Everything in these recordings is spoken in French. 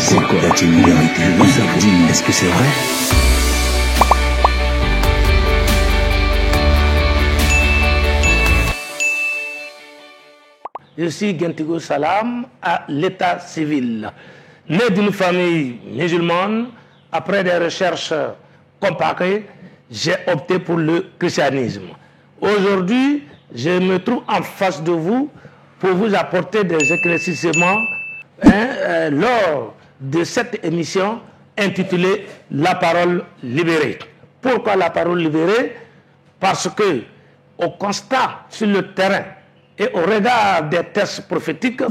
C'est quoi? Y a-t-il une vérité? Je veux savoir. Dis, est-ce que c'est vrai? Je suis Gentigo Salam à l'état civil. Né d'une famille musulmane, après des recherches comparées, j'ai opté pour le christianisme. Aujourd'hui, je me trouve en face de vous pour vous apporter des éclaircissements lors de cette émission intitulée La parole libérée. Pourquoi la parole libérée? Parce que, au constat sur le terrain et au regard des textes prophétiques,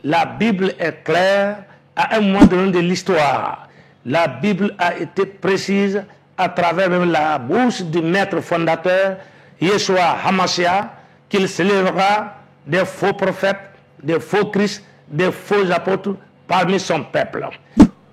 la Bible est claire à un moment donné de l'histoire. La Bible a été précise à travers même la bouche du maître fondateur, Yeshua HaMashiach, qu'il s'élèvera des faux prophètes, des faux Christ, des faux apôtres parmi son peuple.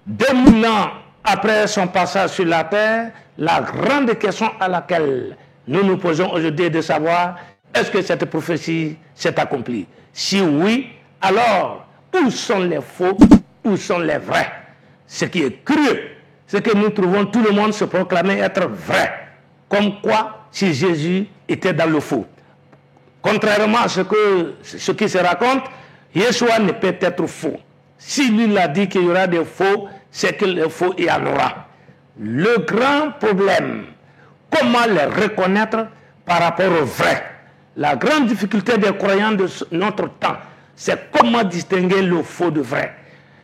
2000 ans après son passage sur la terre, la grande question à laquelle nous nous posons aujourd'hui est de savoir: est-ce que cette prophétie s'est accomplie? Si oui, alors où sont les faux, où sont les vrais? Ce qui est curieux, c'est que nous trouvons tout le monde se proclamer être vrai. Comme quoi, si Jésus était dans le faux. Contrairement à ce qui se raconte, Yeshua ne peut être faux. Si lui l'a dit qu'il y aura des faux, c'est que les faux, il y en aura. Le grand problème, comment les reconnaître par rapport aux vrais? La grande difficulté des croyants de notre temps, c'est comment distinguer le faux de vrai.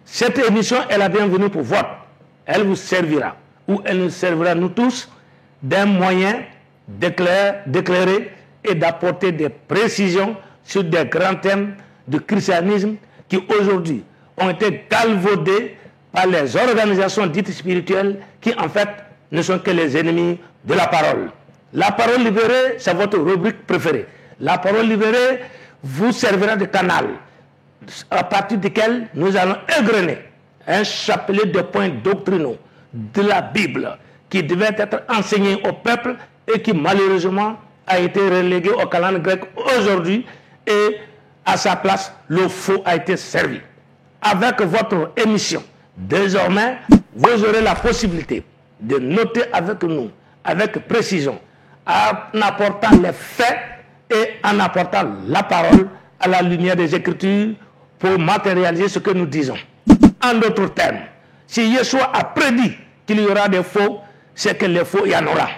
Cette émission est la bienvenue pour vous. Elle vous servira, ou elle nous servira, nous tous, d'un moyen d'éclairer et d'apporter des précisions sur des grands thèmes du christianisme qui aujourd'hui ont été galvaudés par les organisations dites spirituelles qui en fait ne sont que les ennemis de la parole. La parole libérée, c'est votre rubrique préférée. La parole libérée vous servira de canal à partir duquel nous allons égrener un chapelet de points doctrinaux de la Bible qui devait être enseigné au peuple et qui malheureusement a été relégué au calendrier grec aujourd'hui, et à sa place, le faux a été servi. Avec votre émission, désormais, vous aurez la possibilité de noter avec nous, avec précision, en apportant les faits et en apportant la parole à la lumière des Écritures pour matérialiser ce que nous disons. En d'autres termes, si Yeshua a prédit qu'il y aura des faux, c'est que les faux, il y en aura.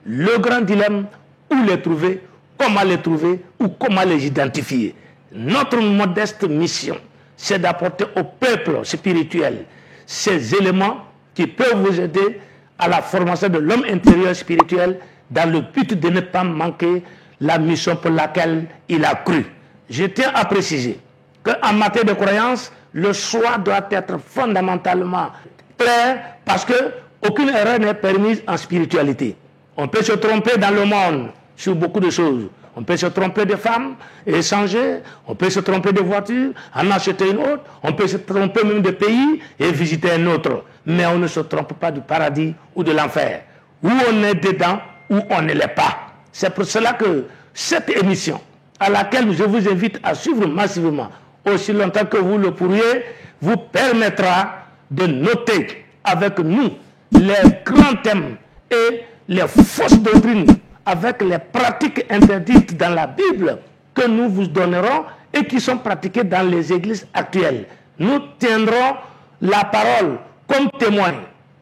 Le grand dilemme, où les trouver, comment les trouver ou comment les identifier. Notre modeste mission, c'est d'apporter au peuple spirituel ces éléments qui peuvent vous aider à la formation de l'homme intérieur spirituel dans le but de ne pas manquer la mission pour laquelle il a cru. Je tiens à préciser qu'en matière de croyance, le choix doit être fondamentalement clair parce qu'aucune erreur n'est permise en spiritualité. On peut se tromper dans le monde sur beaucoup de choses. On peut se tromper de femmes et échanger. On peut se tromper de voiture, en acheter une autre. On peut se tromper même de pays et visiter un autre. Mais on ne se trompe pas du paradis ou de l'enfer. Où on est dedans, où on ne l'est pas. C'est pour cela que cette émission, à laquelle je vous invite à suivre massivement, aussi longtemps que vous le pourriez, vous permettra de noter avec nous les grands thèmes et les fausses doctrines avec les pratiques interdites dans la Bible que nous vous donnerons et qui sont pratiquées dans les églises actuelles. Nous tiendrons la parole comme témoin,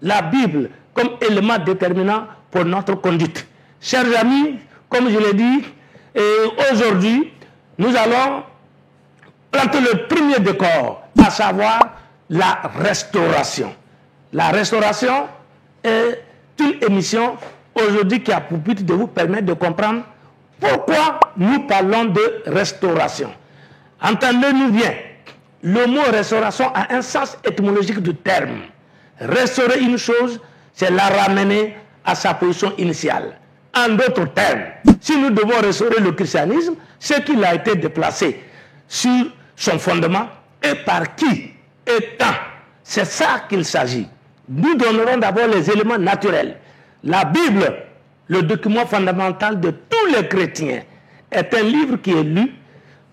la Bible comme élément déterminant pour notre conduite. Chers amis, comme je l'ai dit, aujourd'hui, nous allons planter le premier décor, à savoir la restauration. La restauration est une émission aujourd'hui qui a pour but de vous permettre de comprendre pourquoi nous parlons de restauration. Entendez-nous bien, le mot restauration a un sens étymologique du terme. Restaurer une chose, c'est la ramener à sa position initiale. En d'autres termes, si nous devons restaurer le christianisme, c'est qu'il a été déplacé sur son fondement et par qui et quand. C'est ça qu'il s'agit. Nous donnerons d'abord les éléments naturels. La Bible, le document fondamental de tous les chrétiens, est un livre qui est lu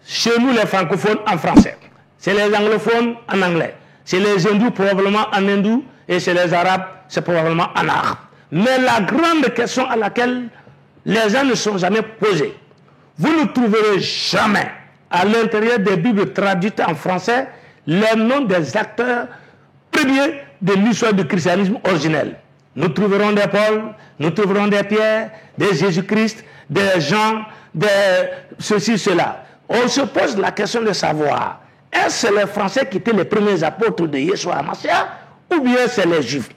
chez nous les francophones en français. C'est les anglophones en anglais. Chez les hindous, probablement en hindou, et chez les arabes, c'est probablement en arabe. Mais la grande question à laquelle les gens ne sont jamais posés, vous ne trouverez jamais à l'intérieur des Bibles traduites en français les noms des acteurs premiers de l'histoire du christianisme originel. Nous trouverons des Paul, nous trouverons des Pierre, des Jésus-Christ, des Jean, des ceci, cela. On se pose la question de savoir, est-ce les Français qui étaient les premiers apôtres de Yeshua HaMashiach ou bien c'est les Juifs?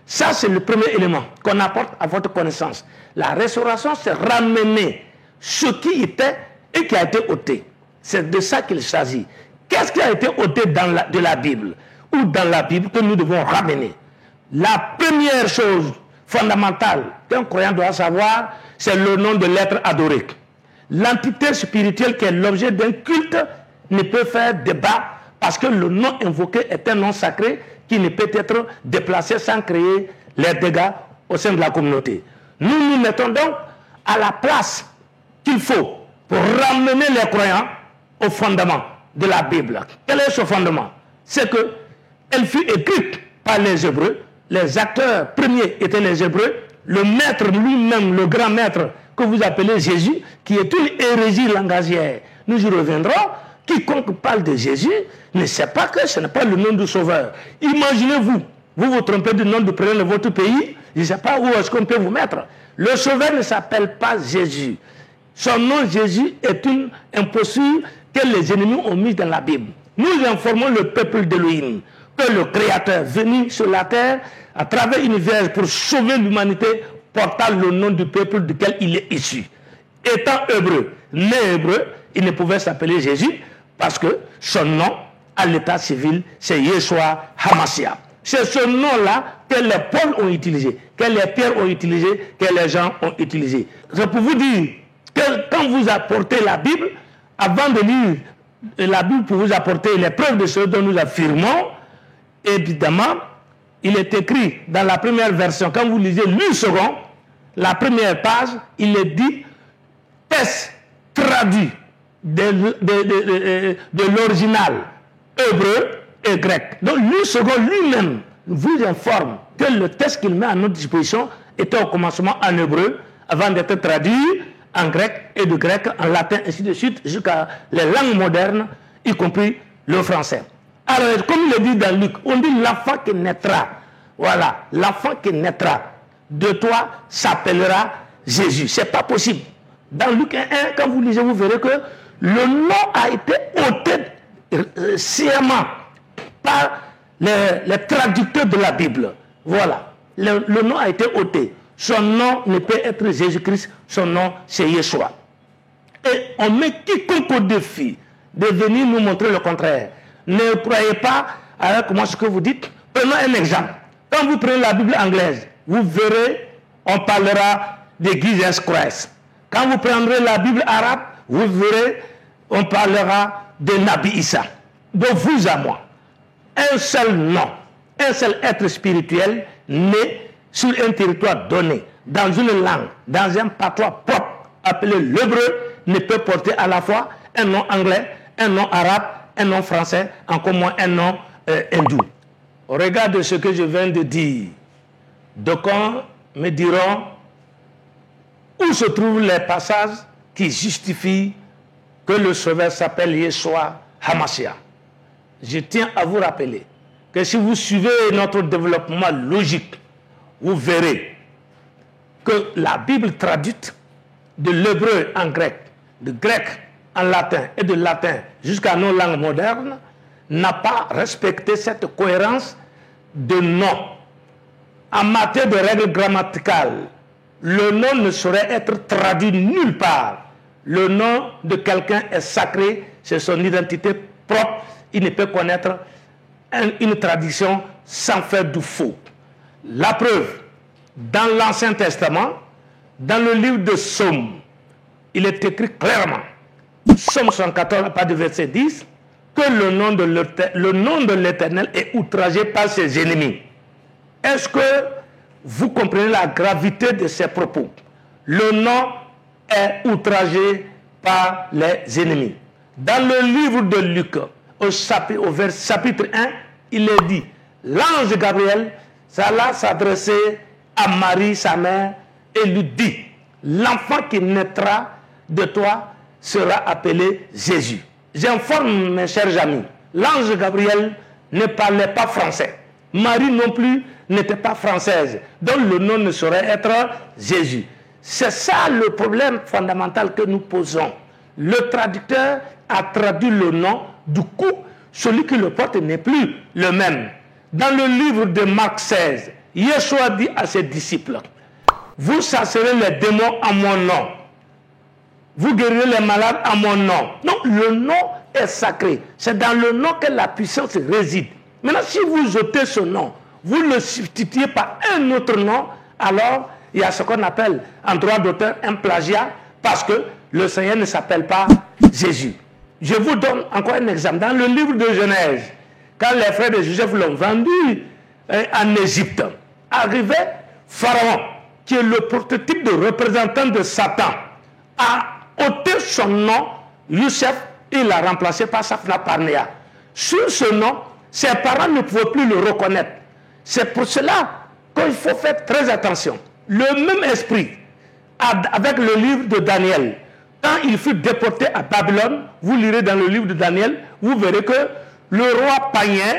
Ça, c'est le premier élément qu'on apporte à votre connaissance. La restauration, c'est ramener ce qui était et qui a été ôté. C'est de ça qu'il s'agit. Qu'est-ce qui a été ôté de la Bible ou dans la Bible que nous devons ramener? La première chose fondamentale qu'un croyant doit savoir, c'est le nom de l'être adoré. L'entité spirituelle qui est l'objet d'un culte ne peut faire débat parce que le nom invoqué est un nom sacré qui ne peut être déplacé sans créer les dégâts au sein de la communauté. Nous nous mettons donc à la place qu'il faut pour ramener les croyants au fondement de la Bible. Quel est ce fondement? C'est qu'elle fut écrite par les Hébreux, les acteurs premiers étaient les Hébreux, le maître lui-même, le grand maître que vous appelez Jésus, qui est une hérésie langagière. Nous y reviendrons. Quiconque parle de Jésus ne sait pas que ce n'est pas le nom du Sauveur. Imaginez-vous, vous vous trompez du nom du prénom de votre pays, je ne sais pas où est-ce qu'on peut vous mettre. Le Sauveur ne s'appelle pas Jésus. Son nom Jésus est une imposture que les ennemis ont mise dans la Bible. Nous informons le peuple d'Élohim que le Créateur venu sur la terre à travers une vierge pour sauver l'humanité portant le nom du peuple duquel il est issu. Étant hébreu, né hébreu, il ne pouvait s'appeler Jésus parce que son nom à l'état civil, c'est Yeshua HaMashiach. C'est ce nom-là que les Paul ont utilisé, que les Pierre ont utilisé, que les gens ont utilisé. C'est pour vous dire que quand vous apportez la Bible, avant de lire la Bible pour vous apporter les preuves de ce dont nous affirmons, évidemment, il est écrit dans la première version, quand vous lisez le second, la première page, il est dit texte traduit de l'original hébreu et grec. Donc le second lui-même vous informe que le texte qu'il met à notre disposition était au commencement en hébreu avant d'être traduit en grec et de grec en latin, ainsi de suite, jusqu'à les langues modernes, y compris le français. Alors, comme il est dit dans Luc, on dit l'enfant qui naîtra. Voilà, l'enfant qui naîtra de toi s'appellera Jésus. C'est pas possible. Dans Luc 1, quand vous lisez, vous verrez que le nom a été ôté sciemment par les traducteurs de la Bible. Voilà, le nom a été ôté. Son nom ne peut être Jésus-Christ, son nom c'est Yeshua. Et on met quiconque au défi de venir nous montrer le contraire. Ne croyez pas à comment ce que vous dites. Prenons un exemple. Quand vous prenez la Bible anglaise, vous verrez, on parlera de Jesus Christ. Quand vous prendrez la Bible arabe, vous verrez, on parlera de Nabi Issa. De vous à moi. Un seul nom, un seul être spirituel né sur un territoire donné, dans une langue, dans un patois propre, appelé l'hébreu, ne peut porter à la fois un nom anglais, un nom arabe, un nom français, encore moins un nom hindou. Au regard de ce que je viens de dire, d'aucuns me diront où se trouvent les passages qui justifient que le Sauveur s'appelle Yeshua HaMashiach. Je tiens à vous rappeler que si vous suivez notre développement logique, vous verrez que la Bible traduite de l'hébreu en grec, de grec en latin et de latin jusqu'à nos langues modernes n'a pas respecté cette cohérence de nom. En matière de règles grammaticales, le nom ne saurait être traduit nulle part. Le nom de quelqu'un est sacré, c'est son identité propre. Il ne peut connaître une tradition sans faire du faux. La preuve, dans l'Ancien Testament, dans le livre de Psaume, il est écrit clairement, Psaume 114, à partir du verset 10, que le nom de l'Éternel est outragé par ses ennemis. Est-ce que vous comprenez la gravité de ces propos? Le nom est outragé par les ennemis. Dans le livre de Luc, au chapitre 1, il est dit, l'ange Gabriel, ça l'a s'adressé à Marie, sa mère, et lui dit, l'enfant qui naîtra de toi sera appelé Jésus. J'informe mes chers amis, l'ange Gabriel ne parlait pas français. Marie non plus n'était pas française, donc le nom ne saurait être Jésus. C'est ça le problème fondamental que nous posons. Le traducteur a traduit le nom, du coup, celui qui le porte n'est plus le même. Dans le livre de Marc 16, Yeshua dit à ses disciples, vous chasserez les démons en mon nom. Vous guérirez les malades en mon nom. Non, le nom est sacré. C'est dans le nom que la puissance réside. Maintenant, si vous ôtez ce nom, vous le substituez par un autre nom, alors il y a ce qu'on appelle en droit d'auteur un plagiat, parce que le Seigneur ne s'appelle pas Jésus. Je vous donne encore un exemple. Dans le livre de Genèse, quand les frères de Joseph l'ont vendu en Égypte, arrivait Pharaon, qui est le prototype de représentant de Satan, a ôté son nom, Youssef, et l'a remplacé par Safna Parnéa. Sur ce nom, ses parents ne pouvaient plus le reconnaître. C'est pour cela qu'il faut faire très attention. Le même esprit, avec le livre de Daniel, quand il fut déporté à Babylone, vous lirez dans le livre de Daniel, vous verrez que le roi païen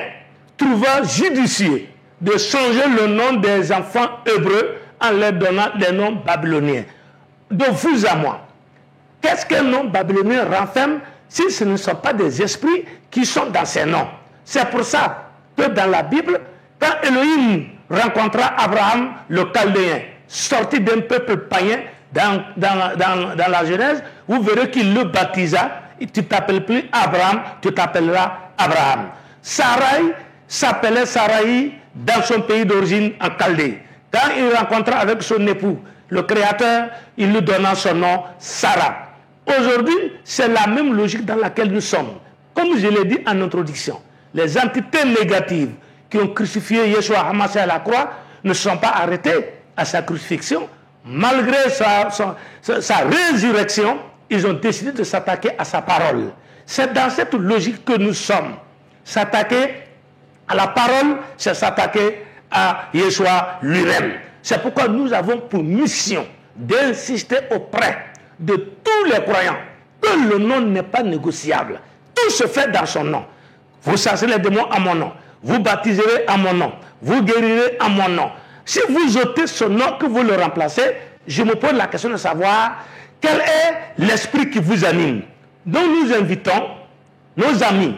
trouva judicieux de changer le nom des enfants hébreux en leur donnant des noms babyloniens. De vous à moi, qu'est-ce qu'un nom babylonien renferme si ce ne sont pas des esprits qui sont dans ces noms? C'est pour ça que dans la Bible, quand Elohim rencontra Abraham, le Chaldéen, sorti d'un peuple païen dans la Genèse, vous verrez qu'il le baptisa. Tu ne t'appelles plus Abraham, tu t'appelleras Abraham. Sarai s'appelait Sarai dans son pays d'origine en Chaldée. Quand il rencontra avec son époux, le Créateur, il lui donna son nom Sarah. Aujourd'hui, c'est la même logique dans laquelle nous sommes. Comme je l'ai dit en introduction, les entités négatives qui ont crucifié Yeshua Hamassé à la croix ne sont pas arrêtées à sa crucifixion. Malgré sa résurrection, ils ont décidé de s'attaquer à sa parole. C'est dans cette logique que nous sommes. S'attaquer à la parole, c'est s'attaquer à Yeshua lui-même. C'est pourquoi nous avons pour mission d'insister auprès de tous les croyants que le nom n'est pas négociable. Tout se fait dans son nom. Vous chasserez les démons à mon nom. Vous baptiserez à mon nom. Vous guérirez à mon nom. Si vous ôtez ce nom, que vous le remplacez, je me pose la question de savoir quel est l'esprit qui vous anime. Donc nous invitons nos amis,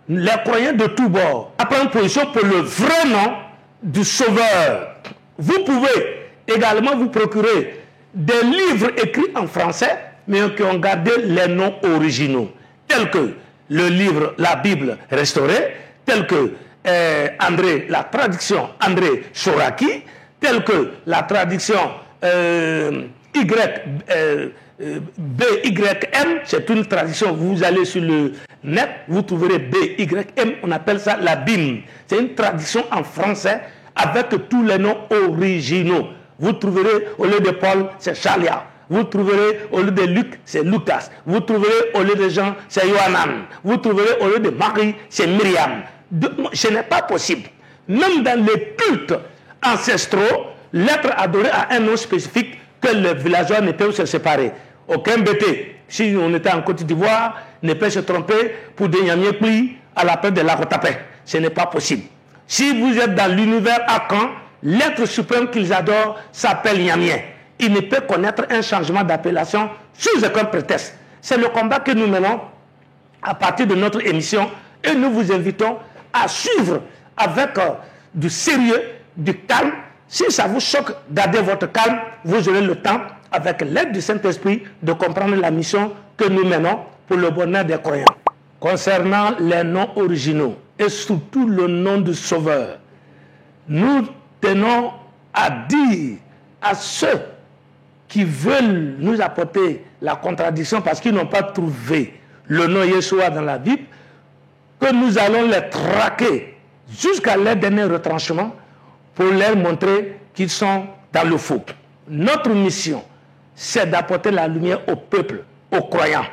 les croyants de tous bords, à prendre position pour le vrai nom du Sauveur. Vous pouvez également vous procurer des livres écrits en français, mais qui ont gardé les noms originaux, tels que le livre La Bible restaurée, tel que la traduction André Choraki, telle que la traduction BYM, c'est une traduction, vous allez sur le net, vous trouverez BYM, on appelle ça la BIM. C'est une traduction en français avec tous les noms originaux. Vous trouverez au lieu de Paul, c'est Chalia. Vous trouverez au lieu de Luc, c'est Lucas. Vous trouverez au lieu de Jean, c'est Yohanan. Vous trouverez au lieu de Marie, c'est Myriam. Ce n'est pas possible. Même dans les cultes ancestraux, l'être adoré a un nom spécifique que les villageois ne peuvent se séparer. Aucun bêté, si on était en Côte d'Ivoire, ne peut se tromper pour des Nyamie pli à la paix de la Rotapé. Ce n'est pas possible. Si vous êtes dans l'univers Akan, l'être suprême qu'ils adorent s'appelle Nyamien. Il ne peut connaître un changement d'appellation sous aucun prétexte. C'est le combat que nous menons à partir de notre émission et nous vous invitons à suivre avec du sérieux, du calme. Si ça vous choque, gardez votre calme, vous aurez le temps, avec l'aide du Saint-Esprit, de comprendre la mission que nous menons pour le bonheur des croyants. Concernant les noms originaux et surtout le nom du Sauveur, nous tenons à dire à ceux qui veulent nous apporter la contradiction parce qu'ils n'ont pas trouvé le nom Yeshua dans la Bible, que nous allons les traquer jusqu'à leur dernier retranchement pour leur montrer qu'ils sont dans le faux. Notre mission, c'est d'apporter la lumière au peuple, aux croyants,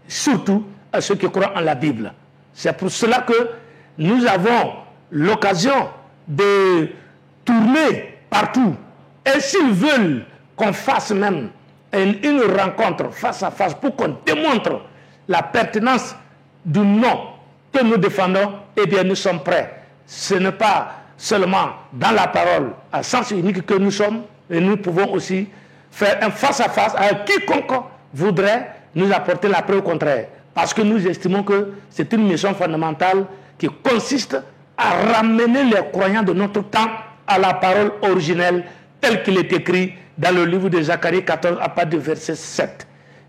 surtout à ceux qui croient en la Bible. C'est pour cela que nous avons l'occasion de tourner partout. Et s'ils veulent qu'on fasse même une rencontre face à face pour qu'on démontre la pertinence du nom que nous défendons, eh bien nous sommes prêts. Ce n'est pas seulement dans la parole à sens unique que nous sommes, mais nous pouvons aussi faire un face à face à quiconque voudrait nous apporter la preuve contraire. Parce que nous estimons que c'est une mission fondamentale qui consiste à ramener les croyants de notre temps à la parole originelle telle qu'il est écrit dans le livre de Zacharie 14 à partir du verset 7.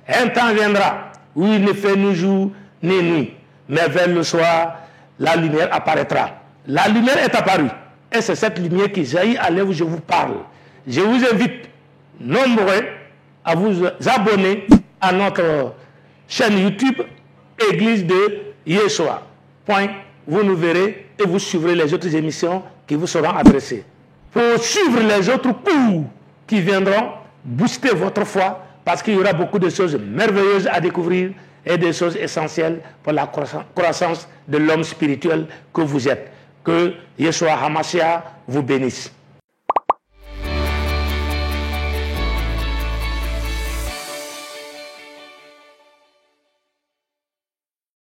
Un temps viendra où il ne fait ni jour ni nuit, mais vers le soir, la lumière apparaîtra. La lumière est apparue, et c'est cette lumière qui jaillit à l'heure où je vous parle. Je vous invite, nombreux, à vous abonner à notre chaîne YouTube Église de Yeshua. Vous nous verrez et vous suivrez les autres émissions qui vous seront adressées. Pour suivre les autres cours qui viendront booster votre foi, parce qu'il y aura beaucoup de choses merveilleuses à découvrir et des choses essentielles pour la croissance de l'homme spirituel que vous êtes. Que Yeshua HaMashiach vous bénisse.